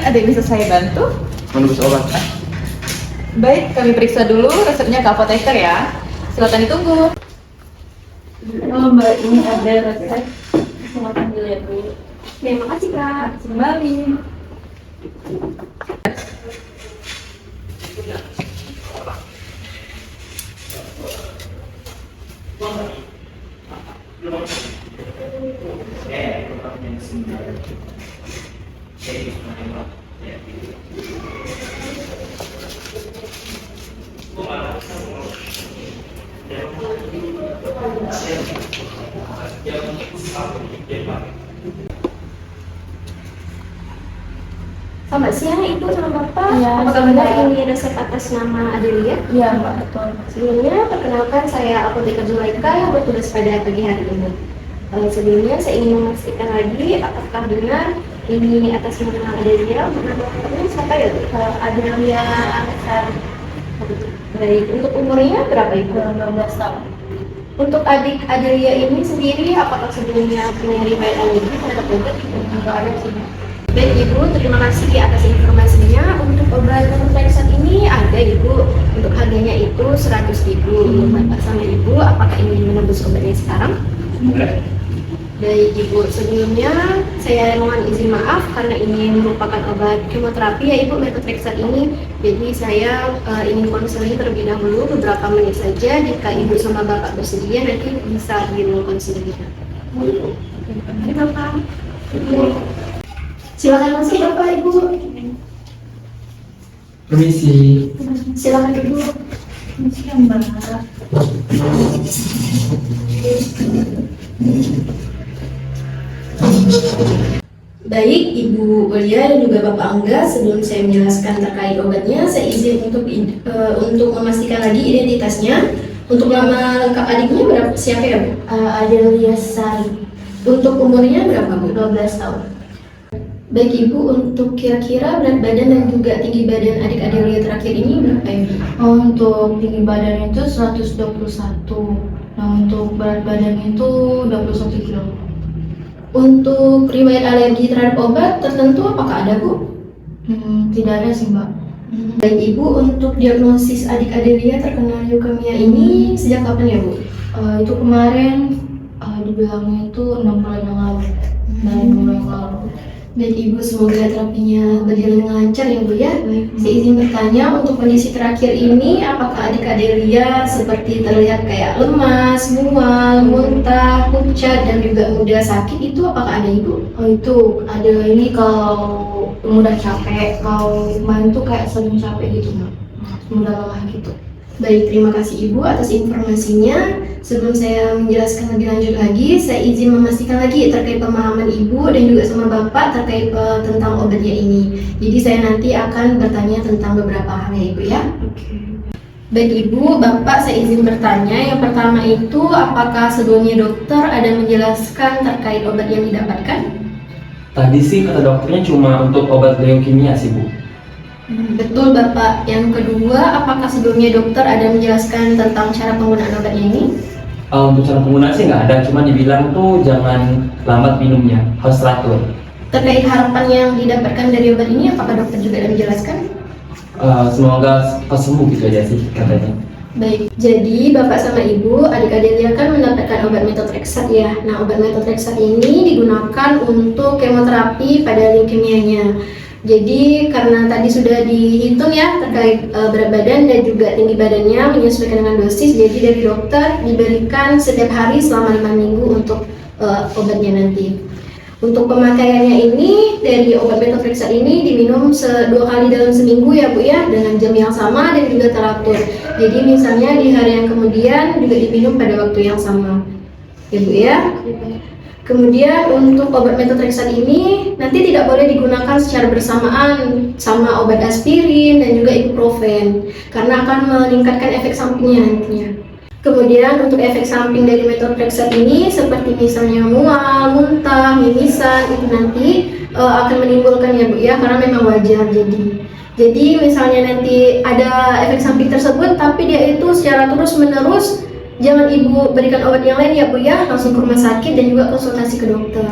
ada yang bisa saya bantu? Menebus obat. Baik, kami periksa dulu resepnya ke apoteker ya. Silakan ditunggu. Oh Mbak, ini ada resep. Silakan dilihat dulu. Terima kasih Kak. Kembali. Selamat siang Ibu sama Bapak. Iya, Apakah siang, benar Mbak. ini resep atas nama Adelia? Iya Mbak, betul. Sebelumnya perkenalkan saya apoteker Zulaika yang bertugas pada pagi hari ini. Sebelumnya saya ingin memastikan lagi apakah benar ini atas nama Adelia? Nama bapaknya siapa ya Bu? Adelia Alexar, Baik, untuk umurnya berapa Ibu? 12 tahun. Untuk adik Adelia ini sendiri apakah sebelumnya punya riwayat alergi terhadap obat? Enggak ada sih. Baik Ibu, terima kasih atas informasinya. Untuk obat saat ini ada Ibu. Untuk harganya itu 100.000. Untuk Bapak sama Ibu, apakah ingin menebus obatnya sekarang? Boleh. Baik Ibu, sebelumnya saya mohon izin maaf karena ini merupakan obat kemoterapi ya Ibu, methotrexate ini. Jadi saya ingin konseling terlebih dahulu beberapa menit saja. Jika Ibu sama Bapak bersedia nanti bisa di konseling kita. Mari Bapak. Silakan masuk Bapak Ibu. Permisi. Silakan Ibu. Siang Mbak. Baik Ibu Ulia dan juga Bapak Angga, sebelum saya menjelaskan terkait obatnya, saya izin untuk memastikan lagi identitasnya. Untuk nama lengkap adiknya berapa? Siapa ya Bu? Adelia Sari, Untuk umurnya berapa Bu? 12 tahun. Baik Ibu, untuk kira-kira berat badan dan juga tinggi badan adik Adelia terakhir ini berapa ya Bu? Oh, untuk tinggi badan itu 121. Nah, untuk berat badan itu 21 kilo. Untuk riwayat alergi terhadap obat tertentu apakah ada Bu? Tidak ada sih Mbak. Baik Ibu, untuk diagnosis adik Adelia terkena leukemia ini sejak kapan ya Bu? Itu kemarin dibilangnya itu 6 bulan yang lalu. Dari 6 bulan yang lalu. Baik Ibu, semoga terapinya berjalan dengan lancar ya Bu ya. Saya izin bertanya, untuk kondisi terakhir ini apakah adik Adelia seperti terlihat kayak lemas, mual, muntah, pucat dan juga mudah sakit, itu apakah ada Ibu? Oh, itu ada ini kalau mudah capek, kalau main tuh kayak sering capek gitu Mbak. Mudah lelah gitu. Baik, terima kasih Ibu atas informasinya. Sebelum saya menjelaskan lebih lanjut lagi, saya izin memastikan lagi terkait pemahaman Ibu dan juga sama Bapak terkait tentang obatnya ini. Jadi saya nanti akan bertanya tentang beberapa hal ya Ibu ya. Baik Ibu, Bapak saya izin bertanya. Yang pertama itu, apakah sebelumnya dokter ada menjelaskan terkait obat yang didapatkan? Tadi sih kata dokternya cuma untuk obat leukemia sih Bu. Betul Bapak. Yang kedua, apakah sebelumnya dokter ada menjelaskan tentang cara penggunaan obatnya ini? Untuk cara penggunaan sih nggak ada, cuma dibilang tuh jangan lambat minumnya, harus teratur. Terkait harapan yang didapatkan dari obat ini, apakah dokter juga ada menjelaskan? Semoga cepat sembuh gitu aja sih katanya. Baik, jadi Bapak sama Ibu, adik Adelia kan mendapatkan obat methotrexate ya. Nah, obat methotrexate ini digunakan untuk kemoterapi pada leukemianya. Jadi karena tadi sudah dihitung ya terkait berat badan dan juga tinggi badannya menyesuaikan dengan dosis, jadi dari dokter diberikan setiap hari selama 5 minggu untuk obatnya nanti. Untuk pemakaiannya ini, dari obat methotrexate ini diminum 2 kali dalam seminggu ya Bu ya, dengan jam yang sama dan juga teratur. Jadi misalnya di hari yang kemudian juga diminum pada waktu yang sama ya Bu ya. Kemudian untuk obat methotrexate ini nanti tidak boleh digunakan secara bersamaan sama obat aspirin dan juga ibuprofen karena akan meningkatkan efek sampingnya nantinya. Kemudian untuk efek samping dari methotrexate ini seperti misalnya mual, muntah, mimisan itu nanti akan menimbulkan ya Bu ya, karena memang wajar jadi misalnya nanti ada efek samping tersebut tapi dia itu secara terus menerus, jangan Ibu berikan obat yang lain ya Bu ya, langsung ke rumah sakit dan juga konsultasi ke dokter.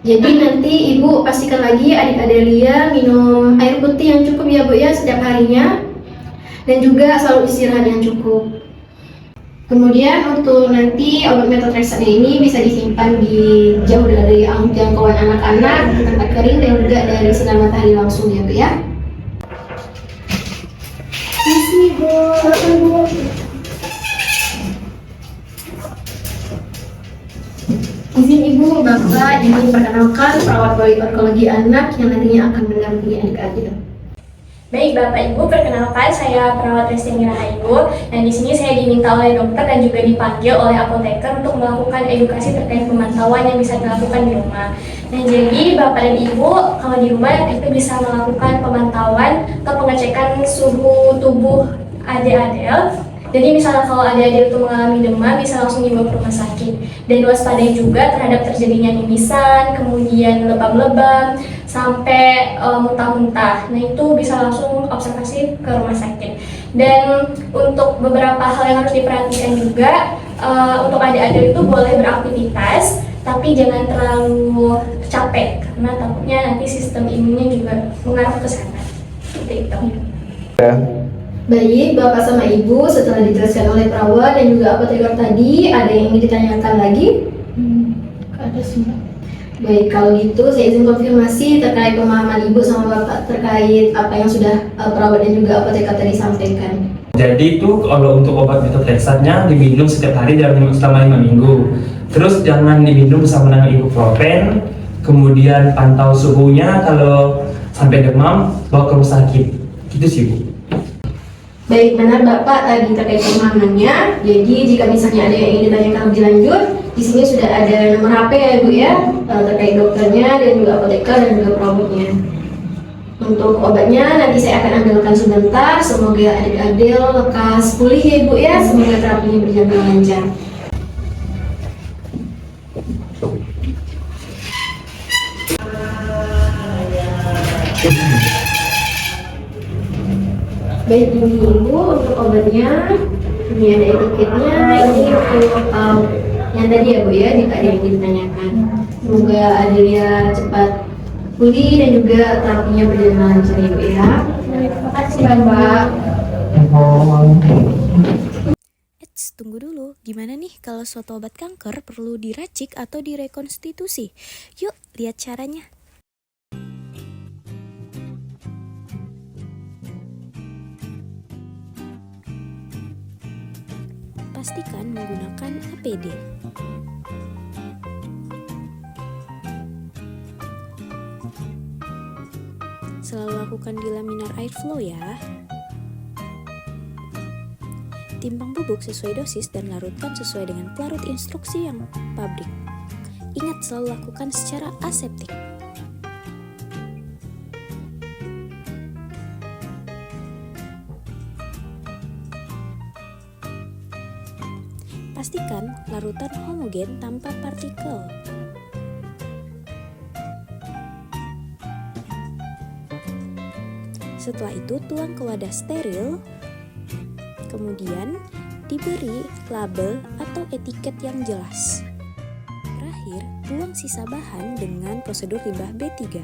Jadi nanti ibu pastikan lagi adik Adelia minum air putih yang cukup ya bu ya setiap harinya, dan juga selalu istirahat yang cukup. Kemudian untuk nanti obat methotrexate ini bisa disimpan di jauh dari jangkauan anak-anak, di tempat kering dan juga dari sinar matahari langsung ya bu ya. Isi bu. Izin ibu, bapak ingin perkenalkan perawat poli onkologi anak yang nantinya akan mendampingi adik-adik. Baik Bapak Ibu, perkenalkan saya perawat Resti Rahayu, dan di sini saya diminta oleh dokter dan juga dipanggil oleh apoteker untuk melakukan edukasi terkait pemantauan yang bisa dilakukan di rumah. Nah, jadi Bapak dan Ibu kalau di rumah itu bisa melakukan pemantauan atau pengecekan suhu tubuh adik-adik. Jadi misalnya kalau adik-adik itu mengalami demam, bisa langsung dibawa ke rumah sakit. Dan waspadai juga terhadap terjadinya mimisan, kemudian lebam-lebam, sampai muntah-muntah. Nah itu bisa langsung observasi ke rumah sakit. Dan untuk beberapa hal yang harus diperhatikan juga, untuk adik-adik itu boleh beraktivitas, tapi jangan terlalu capek, karena takutnya nanti sistem imunnya juga mengarah ke sana. Seperti itu. Baik, Bapak sama Ibu, setelah dijelaskan oleh perawat dan juga apoteker tadi, ada yang ingin ditanyakan lagi? Ada sih Mbak. Baik, kalau gitu saya izin konfirmasi terkait pemahaman Ibu sama Bapak terkait apa yang sudah perawat dan juga apoteker tadi sampaikan. Jadi itu kalau untuk obat methotrexate-nya diminum setiap hari selama 5 minggu. Terus jangan diminum bersama dengan ibuprofen. Kemudian pantau suhunya, kalau sampai demam bawa ke rumah sakit. Gitu sih Bu. Baik, benar Bapak tadi terkait pemahamannya. Jadi jika misalnya ada yang ingin ditanyakan lebih lanjut, di sini sudah ada nomor HP ya Bu ya, terkait dokternya dan juga apoteker dan juga perawatnya. Untuk obatnya nanti saya akan ambilkan sebentar. Semoga adik-adik lekas pulih ya Bu ya. Semoga terapinya berjalan lancar. Baik, ini Ibu untuk obatnya. Ini ada etiketnya. Ini untuk yang tadi ya Bu ya, jika ada yang ingin ditanyakan. Semoga Adelia cepat pulih dan juga terapinya berjalan lancar ya Bu ya. Terima kasih Bapak. Eits, tunggu dulu. Gimana nih kalau suatu obat kanker perlu diracik atau direkonstitusi? Yuk, lihat caranya. Pastikan menggunakan APD. Selalu lakukan di laminar airflow ya. Timbang bubuk sesuai dosis dan larutkan sesuai dengan pelarut instruksi yang pabrik. Ingat selalu lakukan secara aseptik. Pastikan larutan homogen tanpa partikel. Setelah itu tuang ke wadah steril, kemudian diberi label atau etiket yang jelas. Terakhir, buang sisa bahan dengan prosedur limbah B3.